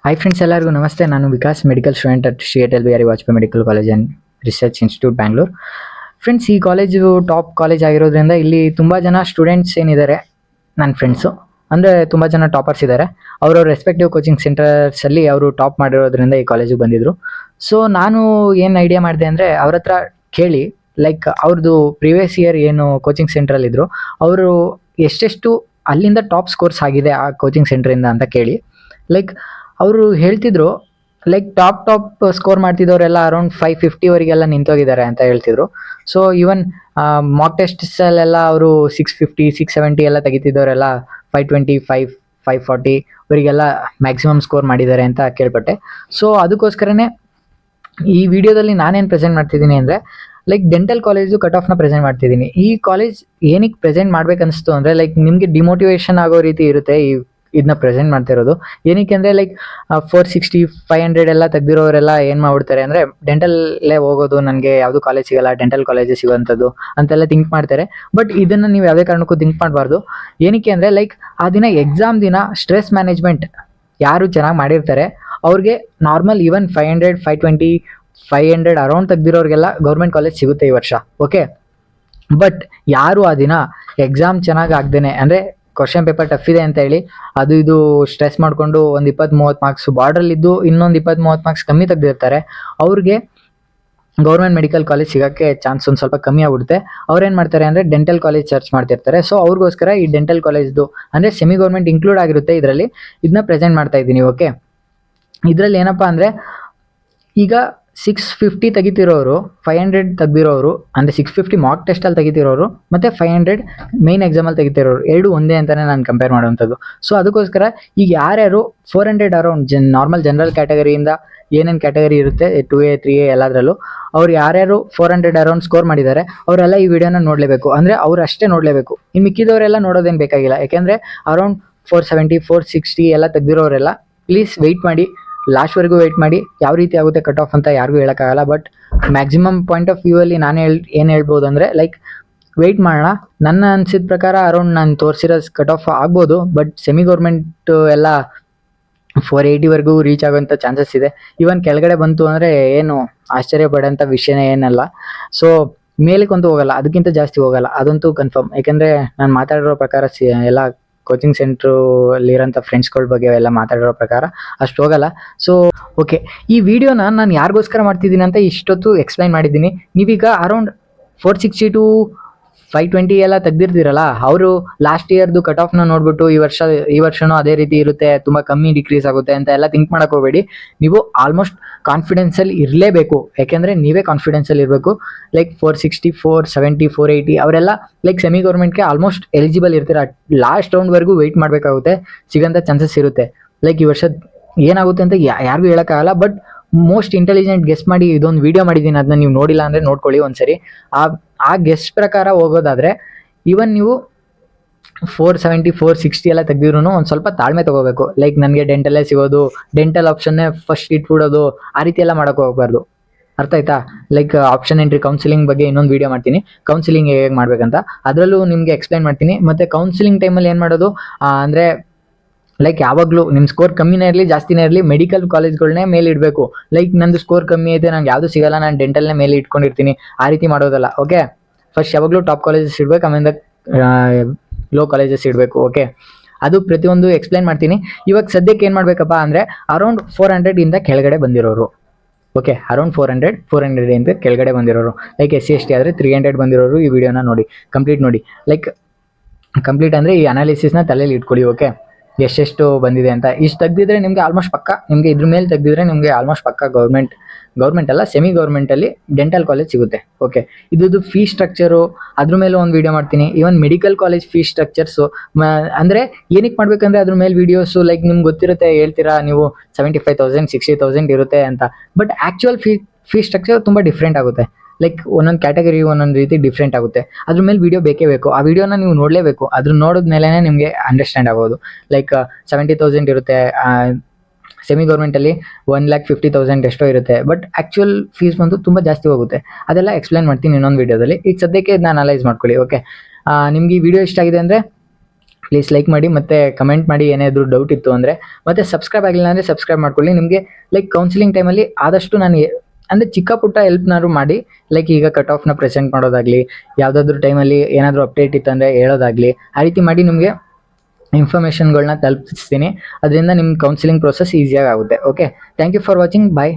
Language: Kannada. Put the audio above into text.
ಹಾಯ್ ಫ್ರೆಂಡ್ಸ್, ಎಲ್ಲರಿಗೂ ನಮಸ್ತೆ. ನಾನು Vikas, medical student at Shri Atal Bihari Vajpayee medical college and research institute, Bangalore. Friends, ಈ ಕಾಲೇಜು ಟಾಪ್ ಕಾಲೇಜ್ ಆಗಿರೋದ್ರಿಂದ ಇಲ್ಲಿ ತುಂಬ ಜನ ಸ್ಟೂಡೆಂಟ್ಸ್ ಏನಿದ್ದಾರೆ ನನ್ನ ಫ್ರೆಂಡ್ಸು, ಅಂದರೆ ತುಂಬ ಜನ ಟಾಪರ್ಸ್ ಇದ್ದಾರೆ. ಅವರವ್ರ ರೆಸ್ಪೆಕ್ಟಿವ್ ಕೋಚಿಂಗ್ ಸೆಂಟರ್ಸಲ್ಲಿ ಅವರು ಟಾಪ್ ಮಾಡಿರೋದ್ರಿಂದ ಈ ಕಾಲೇಜಿಗೆ ಬಂದಿದ್ದರು. ಸೊ ನಾನು ಏನು ಐಡಿಯಾ ಮಾಡಿದೆ ಅಂದರೆ ಅವ್ರ ಹತ್ರ ಕೇಳಿ, ಲೈಕ್ ಅವ್ರದ್ದು ಪ್ರೀವಿಯಸ್ ಇಯರ್ ಏನು ಕೋಚಿಂಗ್ ಸೆಂಟ್ರಲ್ಲಿದ್ದರು ಅವರು ಎಷ್ಟೆಷ್ಟು ಅಲ್ಲಿಂದ ಟಾಪ್ ಸ್ಕೋರ್ಸ್ ಆಗಿದೆ ಆ ಕೋಚಿಂಗ್ ಸೆಂಟ್ರಿಂದ ಅಂತ ಕೇಳಿ. ಲೈಕ್ ಅವರು ಹೇಳ್ತಿದ್ರು, ಲೈಕ್ ಟಾಪ್ ಸ್ಕೋರ್ ಮಾಡ್ತಿದ್ದವರೆಲ್ಲ ಅರೌಂಡ್ 550ವರೆಗೆಲ್ಲ ನಿಂತೋಗಿದ್ದಾರೆ ಅಂತ ಹೇಳ್ತಿದ್ರು. ಸೊ ಈವನ್ ಮಾಕ್ ಟೆಸ್ಟ್ಸಲ್ಲೆಲ್ಲ ಅವರು 650 670 ಎಲ್ಲ ತೆಗಿತಿದ್ದವರೆಲ್ಲ 520 540 ಇವರಿಗೆಲ್ಲ ಮ್ಯಾಕ್ಸಿಮಮ್ ಸ್ಕೋರ್ ಮಾಡಿದ್ದಾರೆ ಅಂತ ಕೇಳ್ಪಟ್ಟೆ. ಸೊ ಅದಕ್ಕೋಸ್ಕರನೇ ಈ ವಿಡಿಯೋದಲ್ಲಿ ನಾನೇನು ಪ್ರೆಸೆಂಟ್ ಮಾಡ್ತಿದ್ದೀನಿ ಅಂದರೆ, ಲೈಕ್ ಡೆಂಟಲ್ ಕಾಲೇಜು ಕಟ್ ಆಫ್ನ ಪ್ರೆಸೆಂಟ್ ಮಾಡ್ತಿದ್ದೀನಿ. ಈ ಕಾಲೇಜ್ ಏನಕ್ಕೆ ಪ್ರೆಸೆಂಟ್ ಮಾಡ್ಬೇಕನ್ನಿಸ್ತು ಅಂದರೆ, ಲೈಕ್ ನಿಮಗೆ ಡಿಮೋಟಿವೇಶನ್ ಆಗೋ ರೀತಿ ಇರುತ್ತೆ ಇದನ್ನ ಪ್ರೆಸೆಂಟ್ ಮಾಡ್ತಿರೋದು. ಏನಕ್ಕೆ ಅಂದರೆ, ಲೈಕ್ 460 500 ಎಲ್ಲ ತೆಗ್ದಿರೋರೆಲ್ಲ ಏನು ಮಾಡ್ಬಿಡ್ತಾರೆ ಅಂದರೆ, ಡೆಂಟಲ್ಲೇ ಹೋಗೋದು, ನನಗೆ ಯಾವುದು ಕಾಲೇಜ್ ಸಿಗಲ್ಲ, ಡೆಂಟಲ್ ಕಾಲೇಜೇ ಸಿಗೋವಂಥದ್ದು ಅಂತೆಲ್ಲ ಥಿಂಕ್ ಮಾಡ್ತಾರೆ. ಬಟ್ ಇದನ್ನು ನೀವು ಯಾವುದೇ ಕಾರಣಕ್ಕೂ ಥಿಂಕ್ ಮಾಡಬಾರ್ದು. ಏನಕ್ಕೆ ಅಂದರೆ, ಲೈಕ್ ಆ ದಿನ ಎಕ್ಸಾಮ್ ದಿನ ಸ್ಟ್ರೆಸ್ ಮ್ಯಾನೇಜ್ಮೆಂಟ್ ಯಾರು ಚೆನ್ನಾಗಿ ಮಾಡಿರ್ತಾರೆ ಅವ್ರಿಗೆ ನಾರ್ಮಲ್ ಈವನ್ 500 520 500 ಅರೌಂಡ್ ತೆಗ್ದಿರೋರಿಗೆಲ್ಲ ಗೌರ್ಮೆಂಟ್ ಕಾಲೇಜ್ ಸಿಗುತ್ತೆ ಈ ವರ್ಷ. ಓಕೆ, ಬಟ್ ಯಾರು ಆ ದಿನ ಎಕ್ಸಾಮ್ ಚೆನ್ನಾಗಿ ಆಗ್ದೇನೆ, ಅಂದರೆ ಕ್ವಶನ್ ಪೇಪರ್ ಟಫ್ ಇದೆ ಅಂತ ಹೇಳಿ ಅದು ಇದು ಸ್ಟ್ರೆಸ್ ಮಾಡಿಕೊಂಡು ಒಂದು 20-30 ಮಾರ್ಕ್ಸ್ ಬಾರ್ಡ್ರಲ್ಲಿದ್ದು ಇನ್ನೊಂದು 20-30 ಮಾರ್ಕ್ಸ್ ಕಮ್ಮಿ ತೆಗೆದಿರ್ತಾರೆ, ಅವ್ರಿಗೆ ಗೌರ್ಮೆಂಟ್ ಮೆಡಿಕಲ್ ಕಾಲೇಜ್ ಸಿಗೋಕ್ಕೆ ಚಾನ್ಸ್ ಒಂದು ಸ್ವಲ್ಪ ಕಮ್ಮಿ ಆಗ್ಬಿಡುತ್ತೆ. ಅವ್ರೇನು ಮಾಡ್ತಾರೆ ಅಂದರೆ ಡೆಂಟಲ್ ಕಾಲೇಜ್ ಸರ್ಚ್ ಮಾಡ್ತಿರ್ತಾರೆ. ಸೊ ಅವ್ರಿಗೋಸ್ಕರ ಈ ಡೆಂಟಲ್ ಕಾಲೇಜ್ದು ಅಂದರೆ ಸೆಮಿ ಗೌರ್ಮೆಂಟ್ ಇನ್ಕ್ಲೂಡ್ ಆಗಿರುತ್ತೆ ಇದರಲ್ಲಿ, ಇದನ್ನ ಪ್ರೆಸೆಂಟ್ ಮಾಡ್ತಾ ಇದ್ದೀನಿ. ಓಕೆ, ಇದರಲ್ಲಿ ಏನಪ್ಪ ಅಂದರೆ, ಈಗ 650 ತೆಗಿತಿರೋರು, 500 ತೆಗ್ದಿರೋರು, ಅಂದರೆ 650 ಮಾಕ್ ಟೆಸ್ಟಲ್ಲಿ ತೆಗಿತಿರೋರು ಮತ್ತು 500 ಮೇನ್ ಎಕ್ಸಾಮಲ್ಲಿ ತೆಗಿತಿರೋರು ಎರಡು ಒಂದೇ ಅಂತಲೇ ನಾನು ಕಂಪೇರ್ ಮಾಡುವಂಥದ್ದು. ಸೊ ಅದಕ್ಕೋಸ್ಕರ ಈಗ ಯಾರ್ಯಾರು 400 ಅರೌಂಡ್ ನಾರ್ಮಲ್ ಜನರಲ್ ಕ್ಯಾಟಗರಿಯಿಂದ ಏನೇನು ಕ್ಯಾಟಗರಿ ಇರುತ್ತೆ 2A 3A ಎಲ್ಲದರಲ್ಲೂ ಅವ್ರು ಯಾರ್ಯಾರು 400 ಅರೌಂಡ್ ಸ್ಕೋರ್ ಮಾಡಿದ್ದಾರೆ ಅವರೆಲ್ಲ ಈ ವಿಡಿಯೋನ ನೋಡಲೇಬೇಕು. ಅಂದರೆ ಅವ್ರು ಅಷ್ಟೇ ನೋಡಲೇಬೇಕು, ಇನ್ನು ಮಿಕ್ಕಿದವರೆಲ್ಲ ನೋಡೋದೇನು ಬೇಕಾಗಿಲ್ಲ. ಯಾಕೆಂದರೆ ಅರೌಂಡ್ 470 460 ಎಲ್ಲ ತೆಗ್ದಿರೋರೆಲ್ಲ ಪ್ಲೀಸ್ ವೆಯ್ಟ್ ಮಾಡಿ, ಲಾಸ್ಟ್ವರೆಗೂ ವೆಯ್ಟ್ ಮಾಡಿ. ಯಾವ ರೀತಿ ಆಗುತ್ತೆ ಕಟ್ ಆಫ್ ಅಂತ ಯಾರಿಗೂ ಹೇಳೋಕ್ಕಾಗಲ್ಲ. But maximum point of view ಅಲ್ಲಿ ನಾನು ಏನು ಹೇಳ್ಬೋದು ಅಂದರೆ, ಲೈಕ್ ವೆಯ್ಟ್ ಮಾಡೋಣ. ನನ್ನ ಅನಿಸಿದ ಪ್ರಕಾರ ಅರೌಂಡ್ ನಾನು ತೋರಿಸಿರೋ ಕಟ್ ಆಫ್ ಆಗ್ಬೋದು, ಬಟ್ ಸೆಮಿ ಗೌರ್ಮೆಂಟ್ ಎಲ್ಲ 480ವರೆಗೂ ರೀಚ್ ಆಗೋಂಥ ಚಾನ್ಸಸ್ ಇದೆ. ಈವನ್ ಕೆಳಗಡೆ ಬಂತು ಅಂದರೆ ಏನು ಆಶ್ಚರ್ಯ ಪಡೋಂಥ ವಿಷಯನೇ ಏನಲ್ಲ. ಸೊ ಮೇಲಕ್ಕಂತೂ ಹೋಗಲ್ಲ, ಅದಕ್ಕಿಂತ ಜಾಸ್ತಿ ಹೋಗಲ್ಲ, ಅದಂತೂ ಕನ್ಫರ್ಮ್. ಯಾಕೆಂದರೆ ನಾನು ಮಾತಾಡಿರೋ ಪ್ರಕಾರ ಎಲ್ಲ ಕೋಚಿಂಗ್ ಸೆಂಟ್ರು ಅಲ್ಲಿರೋಂಥ ಫ್ರೆಂಡ್ಸ್ಗಳ ಬಗ್ಗೆ ಎಲ್ಲ ಮಾತಾಡಿರೋ ಪ್ರಕಾರ ಅಷ್ಟು ಹೋಗಲ್ಲ. ಸೊ ಓಕೆ, ಈ ವಿಡಿಯೋನ ನಾನು ಯಾರಿಗೋಸ್ಕರ ಮಾಡ್ತಿದ್ದೀನಿ ಅಂತ ಇಷ್ಟೊತ್ತು ಎಕ್ಸ್ಪ್ಲೈನ್ ಮಾಡಿದ್ದೀನಿ. ನೀವೀಗ ಅರೌಂಡ್ 460 to 520 ಎಲ್ಲ ತೆಗ್ದಿರ್ತೀರಲ್ಲ, ಅವರು ಲಾಸ್ಟ್ ಇಯರ್ದು ಕಟ್ ಆಫ್ನ ನೋಡ್ಬಿಟ್ಟು ಈ ವರ್ಷನೂ ಅದೇ ರೀತಿ ಇರುತ್ತೆ, ತುಂಬ ಕಮ್ಮಿ ಡಿಕ್ರೀಸ್ ಆಗುತ್ತೆ ಅಂತ ಎಲ್ಲ ಥಿಂಕ್ ಮಾಡೋಕೆ ಹೋಗಬೇಡಿ. ನೀವು ಆಲ್ಮೋಸ್ಟ್ ಕಾನ್ಫಿಡೆನ್ಸಲ್ಲಿ ಇರಲೇಬೇಕು. ಯಾಕೆಂದರೆ ನೀವೇ ಕಾನ್ಫಿಡೆನ್ಸಲ್ಲಿ ಇರಬೇಕು. ಲೈಕ್ 460 470 480 ಅವರೆಲ್ಲ ಲೈಕ್ ಸೆಮಿ ಗೌರ್ಮೆಂಟ್ಗೆ ಆಲ್ಮೋಸ್ಟ್ ಎಲಿಜಿಬಲ್ ಇರ್ತೀರ. ಲಾಸ್ಟ್ ರೌಂಡ್ವರೆಗೂ ವೆಯ್ಟ್ ಮಾಡಬೇಕಾಗುತ್ತೆ, ಸಿಗೋಂಥ ಚಾನ್ಸಸ್ ಇರುತ್ತೆ. ಲೈಕ್ ಈ ವರ್ಷ ಏನಾಗುತ್ತೆ ಅಂತ ಯಾರಿಗೂ ಹೇಳೋಕ್ಕಾಗಲ್ಲ. ಬಟ್ ಮೋಸ್ಟ್ ಇಂಟೆಲಿಜೆಂಟ್ ಗೆಸ್ ಮಾಡಿ ಇದೊಂದು ವಿಡಿಯೋ ಮಾಡಿದ್ದೀನಿ, ಅದನ್ನ ನೀವು ನೋಡಿಲ್ಲ ಅಂದರೆ ನೋಡ್ಕೊಳ್ಳಿ ಒಂದ್ಸರಿ. ಆ ಗೆಸ್ ಪ್ರಕಾರ ಹೋಗೋದಾದರೆ ಈವನ್ ನೀವು 470 460 ಎಲ್ಲ ತೆಗ್ದಿರೂ ಒಂದು ಸ್ವಲ್ಪ ತಾಳ್ಮೆ ತೊಗೋಬೇಕು. ಲೈಕ್ ನನಗೆ ಡೆಂಟಲ್ಲೇ ಸಿಗೋದು, ಡೆಂಟಲ್ ಆಪ್ಷನ್ನೇ ಫಸ್ಟ್ ಇಟ್ಬಿಡೋದು, ಆ ರೀತಿ ಎಲ್ಲ ಮಾಡೋಕ್ಕೆ ಹೋಗಬಾರ್ದು. ಅರ್ಥ ಆಯ್ತಾ? ಲೈಕ್ ಆಪ್ಷನ್ ಎಂಟ್ರಿ ಕೌನ್ಸಿಲಿಂಗ್ ಬಗ್ಗೆ ಇನ್ನೊಂದು ವೀಡಿಯೋ ಮಾಡ್ತೀನಿ, ಕೌನ್ಸಿಲಿಂಗ್ ಹೇಗೆ ಮಾಡಬೇಕಂತ, ಅದರಲ್ಲೂ ನಿಮಗೆ ಎಕ್ಸ್ಪ್ಲೈನ್ ಮಾಡ್ತೀನಿ. ಮತ್ತು ಕೌನ್ಸಿಲಿಂಗ್ ಟೈಮಲ್ಲಿ ಏನು ಮಾಡೋದು ಅಂದರೆ, ಲೈಕ್ ಯಾವಾಗಲೂ ನಿಮ್ಮ ಸ್ಕೋರ್ ಕಮ್ಮಿನೇ ಇರಲಿ ಜಾಸ್ತಿನೇ ಇರಲಿ ಮೆಡಿಕಲ್ ಕಾಲೇಜ್ಗಳನ್ನೇ ಮೇಲೆ ಇಡಬೇಕು. ಲೈಕ್ ನಂದು ಸ್ಕೋರ್ ಕಮ್ಮಿ ಐತೆ, ನಂಗೆ ಯಾವುದು ಸಿಗಲ್ಲ, ನಾನು ಡೆಂಟಲ್ನೇ ಮೇಲೆ ಇಟ್ಕೊಂಡಿರ್ತೀನಿ, ಆ ರೀತಿ ಮಾಡೋದಲ್ಲ. ಓಕೆ, ಫಸ್ಟ್ ಯಾವಾಗಲೂ ಟಾಪ್ ಕಾಲೇಜಸ್ ಇಡಬೇಕು, ಆಮೇಲೆ ಲೋ ಕಾಲೇಜಸ್ ಇಡಬೇಕು. ಓಕೆ, ಅದು ಪ್ರತಿಯೊಂದು ಎಕ್ಸ್ಪ್ಲೈನ್ ಮಾಡ್ತೀನಿ. ಇವಾಗ ಸದ್ಯಕ್ಕೆ ಏನು ಮಾಡಬೇಕಪ್ಪ ಅಂದರೆ, ಅರೌಂಡ್ 400 ಇಂದ ಕೆಳಗಡೆ ಬಂದಿರೋರು, ಓಕೆ, ಅರೌಂಡ್ 400 ಇಂದ ಕೆಳಗಡೆ ಬಂದಿರೋರು, ಲೈಕ್ SC ST ಆದರೆ 300 ಬಂದಿರೋರು ಈ ವಿಡಿಯೋನ ನೋಡಿ, ಕಂಪ್ಲೀಟ್ ನೋಡಿ. ಲೈಕ್ ಕಂಪ್ಲೀಟ್ ಅಂದರೆ ಈ ಅನಾಲಿಸಿಸ್ನ ತಲೆಯಲ್ಲಿ ಇಟ್ಕೊಳ್ಳಿ. ಓಕೆ, ಎಷ್ಟೆಷ್ಟು ಬಂದಿದೆ ಅಂತ ಇಷ್ಟು ತೆಗ್ದಿದ್ರೆ ನಿಮಗೆ ಆಲ್ಮೋಸ್ಟ್ ಪಕ್ಕ, ನಿಮಗೆ ಇದ್ರ ಮೇಲೆ ತೆಗ್ದಿದ್ರೆ ನಿಮಗೆ ಆಲ್ಮೋಸ್ಟ್ ಪಕ್ಕ ಗೌರ್ಮೆಂಟ್ ಅಲ್ಲ ಸೆಮಿ ಗೌರ್ಮೆಂಟಲ್ಲಿ ಡೆಂಟಲ್ ಕಾಲೇಜ್ ಸಿಗುತ್ತೆ. ಓಕೆ, ಇದು ಫೀ ಸ್ಟ್ರಕ್ಚರು ಅದ್ರ ಮೇಲೆ ಒಂದು ವೀಡಿಯೋ ಮಾಡ್ತೀನಿ. Even medical college fee structures ಅಂದರೆ ಏನಕ್ಕೆ ಮಾಡಬೇಕಂದ್ರೆ ಅದ್ರ ಮೇಲೆ ವೀಡಿಯೋಸು ಲೈಕ್ ನಿಮ್ಗೆ ಗೊತ್ತಿರುತ್ತೆ, ಹೇಳ್ತೀರಾ ನೀವು 75,000 60,000 ಇರುತ್ತೆ ಅಂತ. ಬಟ್ ಆ್ಯಕ್ಚುಯಲ್ ಫೀ ಸ್ಟ್ರಕ್ಚರ್ ತುಂಬ ಡಿಫ್ರೆಂಟ್ ಆಗುತ್ತೆ. ಲೈಕ್ ಒಂದೊಂದು ಕ್ಯಾಟಗರಿ ಒಂದೊಂದು ರೀತಿ ಡಿಫ್ರೆಂಟ್ ಆಗುತ್ತೆ. ಅದ್ರ ಮೇಲೆ ವೀಡಿಯೋ ಬೇಕೇ ಬೇಕು, ಆ ವಿಡಿಯೋನ ನೀವು ನೋಡಲೇಬೇಕು. ಅದ್ರ ನೋಡಿದ ಮೇಲೇ ನಿಮಗೆ ಅಂಡರ್ಸ್ಟ್ಯಾಂಡ್ ಆಗೋದು. ಲೈಕ್ 70,000 ಇರುತ್ತೆ ಸೆಮಿ ಗೌರ್ಮೆಂಟಲ್ಲಿ, 1,50,000 ಎಷ್ಟೋ ಇರುತ್ತೆ. ಬಟ್ ಆ್ಯಕ್ಚುಯಲ್ ಫೀಸ್ ಬಂದು ತುಂಬ ಜಾಸ್ತಿ ಹೋಗುತ್ತೆ. ಅದೆಲ್ಲ ಎಕ್ಸ್ಪ್ಲೈನ್ ಮಾಡ್ತೀನಿ ಇನ್ನೊಂದು ವೀಡಿಯೋದಲ್ಲಿ. ಈಗ ಸದ್ಯಕ್ಕೆ ಇದನ್ನ ಅನಲೈಸ್ ಮಾಡ್ಕೊಳ್ಳಿ. ಓಕೆ, ನಿಮ್ಗೆ ಈ ವಿಡಿಯೋ ಇಷ್ಟ ಆಗಿದೆ ಅಂದರೆ ಪ್ಲೀಸ್ ಲೈಕ್ ಮಾಡಿ ಮತ್ತು ಕಮೆಂಟ್ ಮಾಡಿ ಏನಾದರೂ ಡೌಟ್ ಇತ್ತು ಅಂದರೆ. ಮತ್ತು ಸಬ್ಸ್ಕ್ರೈಬ್ ಆಗಿಲ್ಲ ಅಂದರೆ ಸಬ್ಸ್ಕ್ರೈಬ್ ಮಾಡ್ಕೊಳ್ಳಿ. ನಿಮಗೆ ಲೈಕ್ ಕೌನ್ಸಿಲಿಂಗ್ ಟೈಮಲ್ಲಿ ಆದಷ್ಟು ನಾನು ಅಂದರೆ ಚಿಕ್ಕ ಪುಟ್ಟ ಹೆಲ್ಪ್ನಾದ್ರು ಮಾಡಿ, ಲೈಕ್ ಈಗ ಕಟ್ ಆಫ್ನ ಪ್ರೆಸೆಂಟ್ ಮಾಡೋದಾಗಲಿ, ಯಾವುದಾದ್ರೂ ಟೈಮಲ್ಲಿ ಏನಾದರೂ ಅಪ್ಡೇಟ್ ಇತ್ತಂದರೆ ಹೇಳೋದಾಗಲಿ, ಆ ರೀತಿ ಮಾಡಿ ನಿಮಗೆ ಇನ್ಫಾರ್ಮೇಷನ್ಗಳನ್ನ ತಲುಪಿಸ್ತೀನಿ. ಅದರಿಂದ ನಿಮ್ಮ ಕೌನ್ಸಿಲಿಂಗ್ ಪ್ರೊಸೆಸ್ ಈಸಿಯಾಗಿ ಆಗುತ್ತೆ. Okay, thank you for watching. Bye.